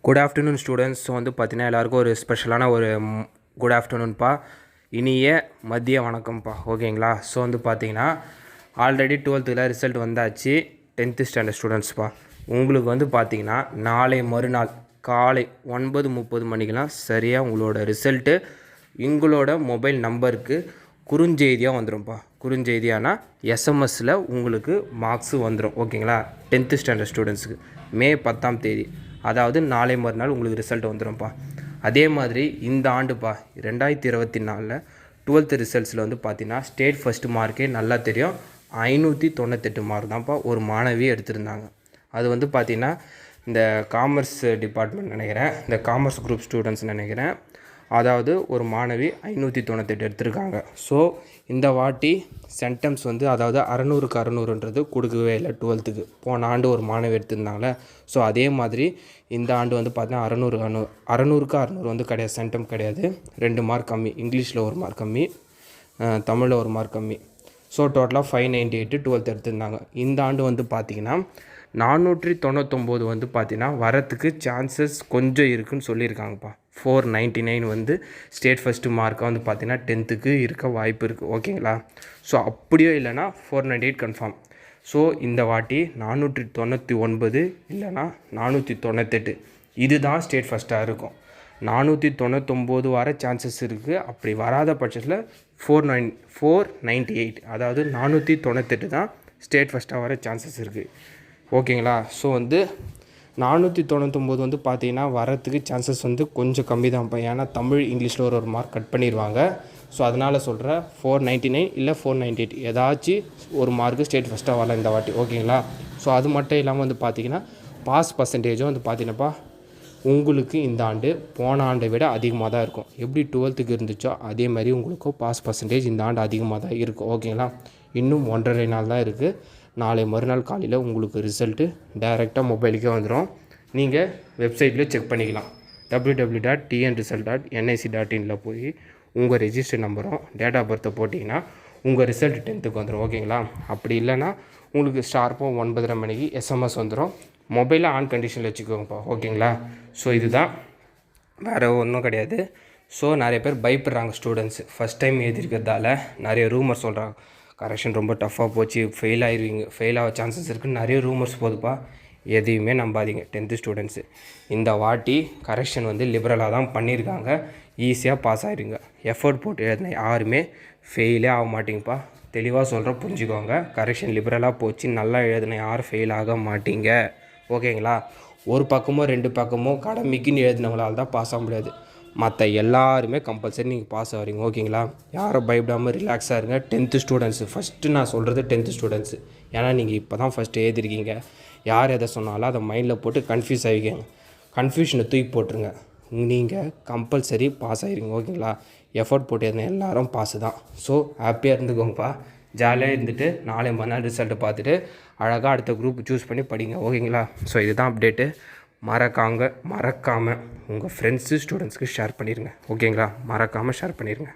Good afternoon students. So வந்து பார்த்தீங்கன்னா எல்லாேருக்கும் ஒரு ஸ்பெஷலான ஒரு குட் ஆஃப்டர்நூன்ப்பா, இனிய மதிய வணக்கம்ப்பா. ஓகேங்களா? ஸோ வந்து பார்த்தீங்கன்னா ஆல்ரெடி 12th ரிசல்ட் வந்தாச்சு. 10th standard ஸ்டூடெண்ட்ஸ்ப்பா. உங்களுக்கு வந்து பார்த்தீங்கன்னா நாளை மறுநாள் காலை 9:30 மணிக்கெலாம் சரியாக உங்களோட ரிசல்ட்டு உங்களோட மொபைல் நம்பருக்கு குறுஞ்செய்தியாக வந்துடும்ப்பா. குறுஞ்செய்தியானால் எஸ்எம்எஸில் உங்களுக்கு மார்க்ஸு வந்துடும். ஓகேங்களா? 10th ஸ்டாண்டர்ட் ஸ்டூடெண்ட்ஸுக்கு மே 10ஆம் தேதி, அதாவது நாளை மறுநாள் உங்களுக்கு ரிசல்ட் வந்துடும்ப்பா. அதே மாதிரி இந்த ஆண்டுப்பா 2024 12th ரிசல்ட்ஸில் வந்து பார்த்தீங்கன்னா ஸ்டேட் ஃபஸ்ட்டு மார்க்கே நல்லா தெரியும். 598 மார்க் தான்ப்பா ஒரு மாணவி எடுத்திருந்தாங்க. அது வந்து பார்த்திங்கன்னா இந்த காமர்ஸ் டிபார்ட்மெண்ட் நினைக்கிறேன், இந்த காமர்ஸ் குரூப் ஸ்டூடெண்ட்ஸ் நினைக்கிறேன். அதாவது ஒரு மாணவி 598 எடுத்திருக்காங்க. ஸோ இந்த வாட்டி சென்டம்ஸ் வந்து அதாவது 600க்கு 600ன்றது கொடுக்கவே இல்லை 12க்கு. போன ஆண்டு ஒரு மாணவி எடுத்திருந்தாங்களே, ஸோ அதே மாதிரி இந்த ஆண்டு வந்து பார்த்தீங்கன்னா 600க்கு 600 வந்து கிடையாது, சென்டம் கிடையாது. 2 மார்க் கம்மி, இங்கிலீஷில் 1 மார்க் கம்மி, தமிழில் 1 மார்க் கம்மி. ஸோ டோட்டலாக 598 12th எடுத்திருந்தாங்க. இந்த ஆண்டு வந்து பார்த்திங்கன்னா 499 வந்து பார்த்திங்கன்னா வரத்துக்கு சான்சஸ் கொஞ்சம் இருக்குதுன்னு சொல்லியிருக்காங்கப்பா. 499 வந்து ஸ்டேட் ஃபஸ்ட்டு மார்க்காக வந்து பார்த்திங்கன்னா 10th இருக்க வாய்ப்பு இருக்குது. ஓகேங்களா? ஸோ அப்படியே இல்லைனா 498 கன்ஃபார்ம். ஸோ இந்த வாட்டி 499 இல்லைனா 498 இதுதான் ஸ்டேட் ஃபஸ்ட்டாக இருக்கும். 499 வர சான்சஸ் இருக்குது. அப்படி வராத பட்சத்தில் 498 அதாவது 498 தான் ஸ்டேட் ஃபஸ்ட்டாக வர சான்சஸ் இருக்குது. ஓகேங்களா? ஸோ வந்து 499 வந்து பார்த்தீங்கன்னா வரத்துக்கு சான்சஸ் வந்து கொஞ்சம் கம்மி தான்ப்பா. ஏன்னா தமிழ் இங்கிலீஷில் ஒரு மார்க் கட் பண்ணிடுவாங்க. ஸோ அதனால் சொல்கிறேன் 499 இல்லை 498 ஏதாச்சும் ஒரு மார்க்கு ஸ்டேட் ஃபஸ்ட்டாக வரல இந்த வாட்டி. ஓகேங்களா? ஸோ அது மட்டும் இல்லாமல் வந்து பார்த்திங்கன்னா பாஸ் பர்சன்டேஜும் வந்து பார்த்தீங்கன்னாப்பா உங்களுக்கு இந்த ஆண்டு போன ஆண்டை விட அதிகமாக தான் இருக்கும். எப்படி 12க்கு இருந்துச்சோ அதே மாதிரி உங்களுக்கும் பாஸ் பர்சன்டேஜ் இந்த ஆண்டு அதிகமாக தான் இருக்கும். ஓகேங்களா? இன்னும் 1.5 நாள் தான் இருக்குது. நாளை மறுநாள் காலையில் உங்களுக்கு ரிசல்ட்டு டைரெக்டாக மொபைலுக்கே வந்துடும். நீங்கள் வெப்சைட்லேயே செக் பண்ணிக்கலாம். www.tnresult.nic.inல போய் உங்கள் ரெஜிஸ்டர் நம்பரும் டேட் ஆஃப் பர்த்தை போட்டிங்கன்னா உங்கள் ரிசல்ட் 10th வந்துடும். ஓகேங்களா? அப்படி இல்லைன்னா உங்களுக்கு ஷார்ப்பாக 9:30 மணிக்கு எஸ்எம்எஸ் வந்துடும். மொபைலில் ஆன் கண்டிஷனில் வச்சுக்கோங்கப்பா. ஓகேங்களா? ஸோ இதுதான், வேறு ஒன்றும் கிடையாது. ஸோ நிறைய பேர் பயப்படுறாங்க ஸ்டூடெண்ட்ஸு, ஃபஸ்ட் டைம் எழுதிருக்கிறதால நிறைய ரூமர் சொல்கிறாங்க. கரெக்ஷன் ரொம்ப டஃப்பாக போச்சு, ஃபெயில் ஆகிடுவீங்க, ஃபெயில் ஆக சான்சஸ் இருக்குதுன்னு நிறைய ரூமர்ஸ் போகுதுப்பா. எதையுமே நம்பாதீங்க 10th ஸ்டூடெண்ட்ஸு. இந்த வாட்டி கரெக்ஷன் வந்து லிபரலாக தான் பண்ணியிருக்காங்க. ஈஸியாக பாஸ் ஆகிடுங்க. எஃபர்ட் போட்டு எழுதின யாருமே ஃபெயிலே ஆக மாட்டிங்கப்பா. தெளிவாக சொல்கிறேன், புரிஞ்சுக்கோங்க. கரெக்ஷன் லிபரலாக போச்சு, நல்லா எழுதின யாரும் ஃபெயில் ஆக மாட்டீங்க. ஓகேங்களா? ஒரு பக்கமோ 2 பக்கமோ கடமைக்குன்னு எழுதினவங்களால் தான் பாஸ் ஆக முடியாது. மற்ற எல்லாருமே கம்பல்சரி நீங்கள் பாஸ் ஆகிறீங்க. ஓகேங்களா? யாரும் பயப்படாமல் ரிலாக்ஸாக இருங்க. 10th ஸ்டூடெண்ட்ஸு ஃபஸ்ட்டு நான் சொல்கிறது 10th ஸ்டூடெண்ட்ஸு. ஏன்னா நீங்கள் இப்போ தான் ஃபஸ்ட்டு எழுதிருக்கீங்க. யார் எதை சொன்னாலும் அதை மைண்டில் போட்டு கன்ஃபியூஸ் ஆகிக்கங்க. கன்ஃபியூஷனை தூக்கி போட்டுருங்க. நீங்கள் கம்பல்சரி பாஸ் ஆகிருங்க. ஓகேங்களா? எஃபர்ட் போட்டு எழுதின எல்லாரும் பாஸு தான். ஸோ ஹாப்பியாக இருந்துக்கோங்கப்பா. ஜாலியாக இருந்துட்டு நாளை மறுநாள் ரிசல்ட்டை பார்த்துட்டு அழகாக அடுத்த குரூப் சூஸ் பண்ணி படிங்க. ஓகேங்களா? ஸோ இதுதான் அப்டேட்டு. மறக்காமல் உங்கள் ஃப்ரெண்ட்ஸு ஸ்டூடெண்ட்ஸ்க்கு ஷேர் பண்ணிடுங்க. ஓகேங்களா? மறக்காமல் ஷேர் பண்ணிடுங்க.